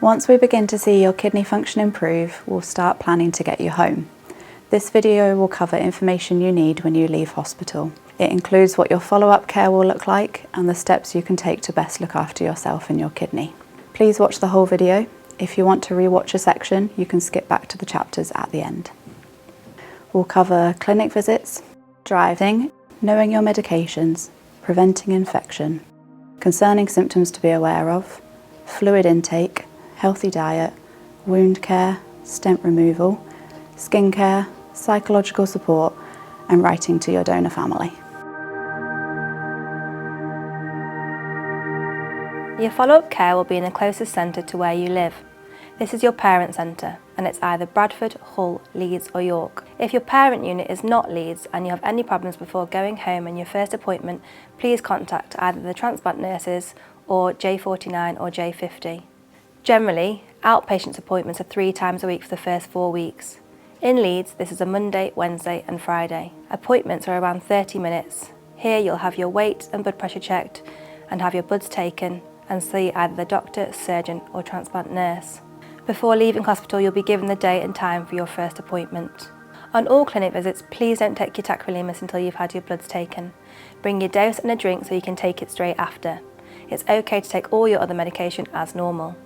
Once we begin to see your kidney function improve, we'll start planning to get you home. This video will cover information you need when you leave hospital. It includes what your follow-up care will look like and the steps you can take to best look after yourself and your kidney. Please watch the whole video. If you want to re-watch a section, you can skip back to the chapters at the end. We'll cover clinic visits, driving, knowing your medications, preventing infection, concerning symptoms to be aware of, fluid intake, healthy diet, wound care, stent removal, skin care, psychological support, and writing to your donor family. Your follow-up care will be in the closest centre to where you live. This is your parent centre, and it's either Bradford, Hull, Leeds or York. If your parent unit is not Leeds and you have any problems before going home and your first appointment, please contact either the transplant nurses or J49 or J50. Generally, outpatient appointments are 3 times a week for the first 4 weeks. In Leeds, this is a Monday, Wednesday and Friday. Appointments are around 30 minutes. Here you'll have your weight and blood pressure checked and have your bloods taken and see either the doctor, surgeon or transplant nurse. Before leaving hospital, you'll be given the date and time for your first appointment. On all clinic visits, please don't take your tacrolimus until you've had your bloods taken. Bring your dose and a drink so you can take it straight after. It's okay to take all your other medication as normal.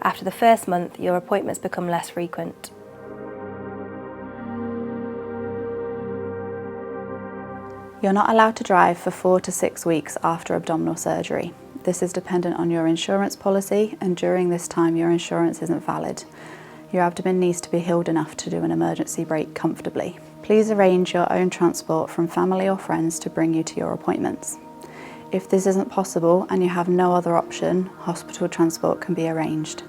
After the first month, your appointments become less frequent. You're not allowed to drive for 4 to 6 weeks after abdominal surgery. This is dependent on your insurance policy, and during this time your insurance isn't valid. Your abdomen needs to be healed enough to do an emergency brake comfortably. Please arrange your own transport from family or friends to bring you to your appointments. If this isn't possible and you have no other option, hospital transport can be arranged.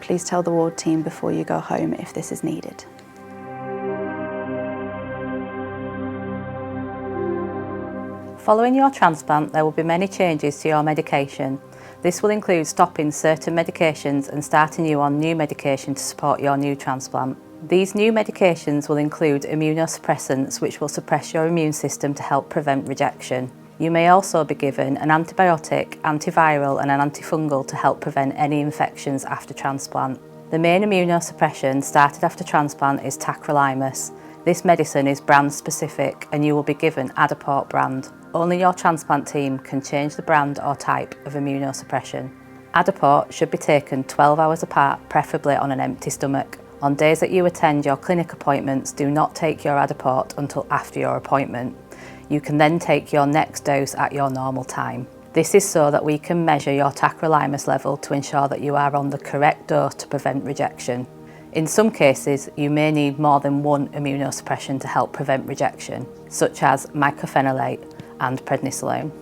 Please tell the ward team before you go home if this is needed. Following your transplant, there will be many changes to your medication. This will include stopping certain medications and starting you on new medication to support your new transplant. These new medications will include immunosuppressants, which will suppress your immune system to help prevent rejection. You may also be given an antibiotic, antiviral and an antifungal to help prevent any infections after transplant. The main immunosuppression started after transplant is tacrolimus. This medicine is brand specific and you will be given Adaport brand. Only your transplant team can change the brand or type of immunosuppression. Adaport should be taken 12 hours apart, preferably on an empty stomach. On days that you attend your clinic appointments, do not take your Adaport until after your appointment. You can then take your next dose at your normal time. This is so that we can measure your tacrolimus level to ensure that you are on the correct dose to prevent rejection. In some cases, you may need more than one immunosuppression to help prevent rejection, such as mycophenolate and prednisolone.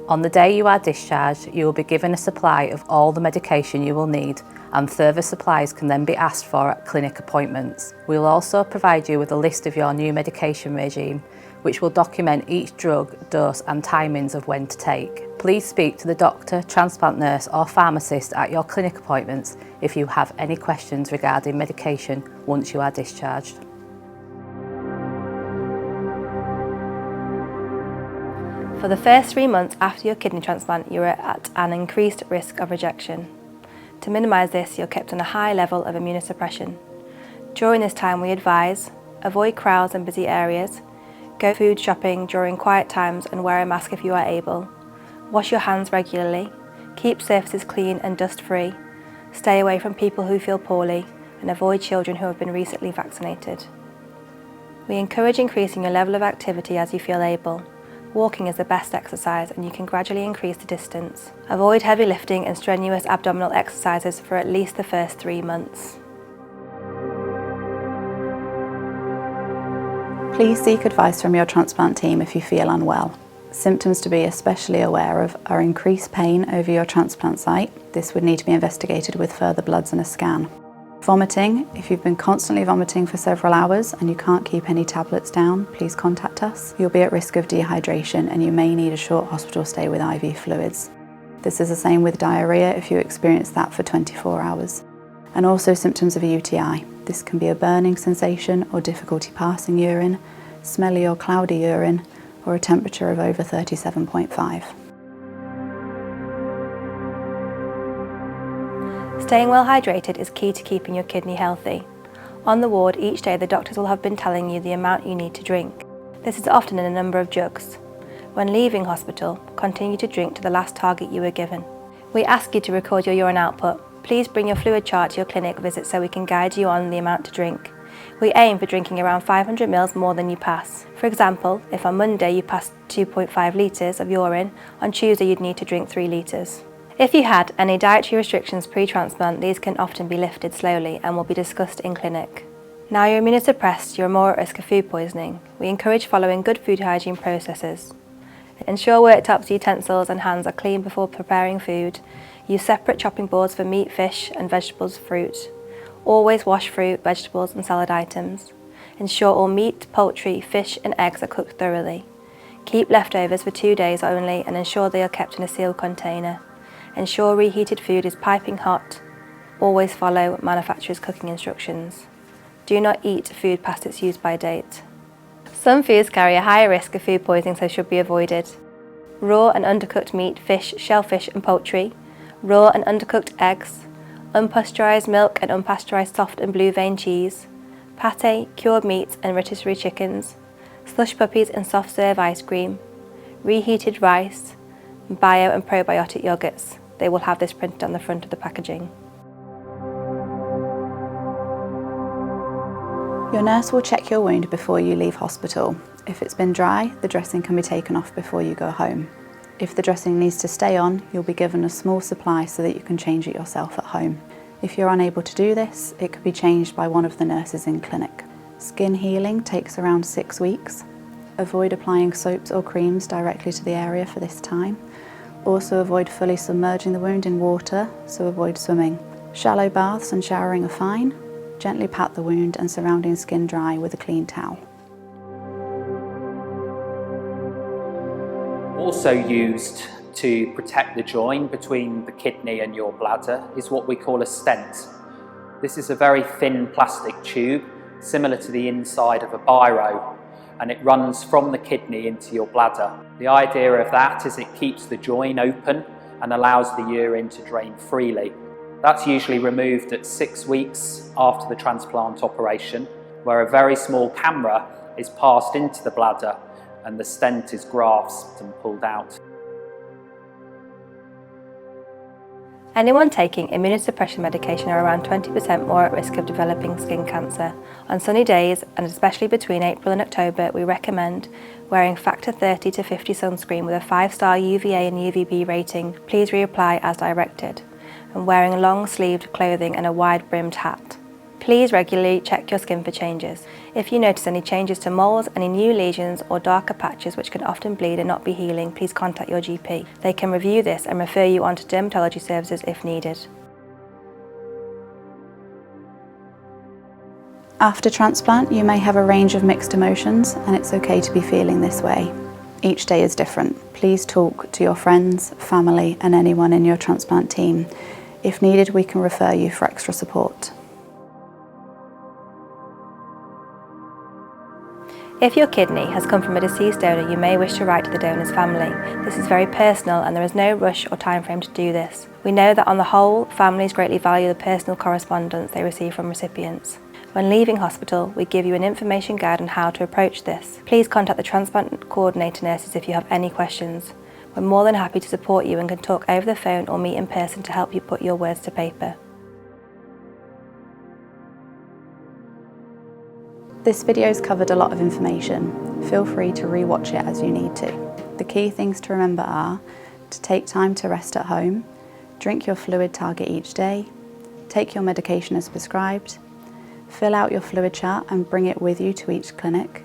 On the day you are discharged, you will be given a supply of all the medication you will need, and further supplies can then be asked for at clinic appointments. We will also provide you with a list of your new medication regime, which will document each drug, dose and timings of when to take. Please speak to the doctor, transplant nurse or pharmacist at your clinic appointments if you have any questions regarding medication once you are discharged. For the first 3 months after your kidney transplant, you are at an increased risk of rejection. To minimise this, you're kept on a high level of immunosuppression. During this time, we advise: avoid crowds and busy areas, go food shopping during quiet times and wear a mask if you are able, wash your hands regularly, keep surfaces clean and dust-free, stay away from people who feel poorly, and avoid children who have been recently vaccinated. We encourage increasing your level of activity as you feel able. Walking is the best exercise and you can gradually increase the distance. Avoid heavy lifting and strenuous abdominal exercises for at least the first 3 months. Please seek advice from your transplant team if you feel unwell. Symptoms to be especially aware of are increased pain over your transplant site. This would need to be investigated with further bloods and a scan. Vomiting. If you've been constantly vomiting for several hours and you can't keep any tablets down, please contact us. You'll be at risk of dehydration and you may need a short hospital stay with IV fluids. This is the same with diarrhea if you experience that for 24 hours. And also symptoms of a UTI. This can be a burning sensation or difficulty passing urine, smelly or cloudy urine, or a temperature of over 37.5. Staying well hydrated is key to keeping your kidney healthy. On the ward each day the doctors will have been telling you the amount you need to drink. This is often in a number of jugs. When leaving hospital, continue to drink to the last target you were given. We ask you to record your urine output. Please bring your fluid chart to your clinic visit so we can guide you on the amount to drink. We aim for drinking around 500 ml more than you pass. For example, if on Monday you passed 2.5 litres of urine, on Tuesday you'd need to drink 3 litres. If you had any dietary restrictions pre-transplant, these can often be lifted slowly and will be discussed in clinic. Now you're immunosuppressed, you're more at risk of food poisoning. We encourage following good food hygiene processes. Ensure worktops, utensils and hands are clean before preparing food. Use separate chopping boards for meat, fish and vegetables, fruit. Always wash fruit, vegetables and salad items. Ensure all meat, poultry, fish and eggs are cooked thoroughly. Keep leftovers for 2 days only and ensure they are kept in a sealed container. Ensure reheated food is piping hot. Always follow manufacturer's cooking instructions. Do not eat food past its use-by date. Some foods carry a higher risk of food poisoning, so should be avoided. Raw and undercooked meat, fish, shellfish and poultry. Raw and undercooked eggs. Unpasteurised milk and unpasteurised soft and blue vein cheese. Pate, cured meats and rotisserie chickens. Slush puppies and soft serve ice cream. Reheated rice. Bio and probiotic yogurts. They will have this printed on the front of the packaging. Your nurse will check your wound before you leave hospital. If it's been dry, the dressing can be taken off before you go home. If the dressing needs to stay on, you'll be given a small supply so that you can change it yourself at home. If you're unable to do this, it could be changed by one of the nurses in clinic. Skin healing takes around 6 weeks. Avoid applying soaps or creams directly to the area for this time. Also avoid fully submerging the wound in water, so avoid swimming. Shallow baths and showering are fine. Gently pat the wound and surrounding skin dry with a clean towel. Also used to protect the join between the kidney and your bladder is what we call a stent. This is a very thin plastic tube, similar to the inside of a biro, and it runs from the kidney into your bladder. The idea of that is it keeps the join open and allows the urine to drain freely. That's usually removed at 6 weeks after the transplant operation, where a very small camera is passed into the bladder and the stent is grasped and pulled out. Anyone taking immunosuppression medication are around 20% more at risk of developing skin cancer. On sunny days, and especially between April and October, we recommend wearing factor 30 to 50 sunscreen with a 5-star UVA and UVB rating. Please reapply as directed. And wearing long-sleeved clothing and a wide-brimmed hat. Please regularly check your skin for changes. If you notice any changes to moles, any new lesions or darker patches which can often bleed and not be healing, please contact your GP. They can review this and refer you on to dermatology services if needed. After transplant, you may have a range of mixed emotions, and it's okay to be feeling this way. Each day is different. Please talk to your friends, family and anyone in your transplant team. If needed, we can refer you for extra support. If your kidney has come from a deceased donor, you may wish to write to the donor's family. This is very personal and there is no rush or time frame to do this. We know that on the whole, families greatly value the personal correspondence they receive from recipients. When leaving hospital, we give you an information guide on how to approach this. Please contact the transplant coordinator nurses if you have any questions. We're more than happy to support you and can talk over the phone or meet in person to help you put your words to paper. This video's covered a lot of information. Feel free to re-watch it as you need to. The key things to remember are to take time to rest at home, drink your fluid target each day, take your medication as prescribed, fill out your fluid chart and bring it with you to each clinic,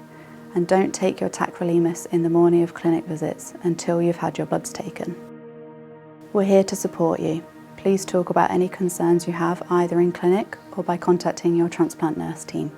and don't take your tacrolimus in the morning of clinic visits until you've had your bloods taken. We're here to support you. Please talk about any concerns you have either in clinic or by contacting your transplant nurse team.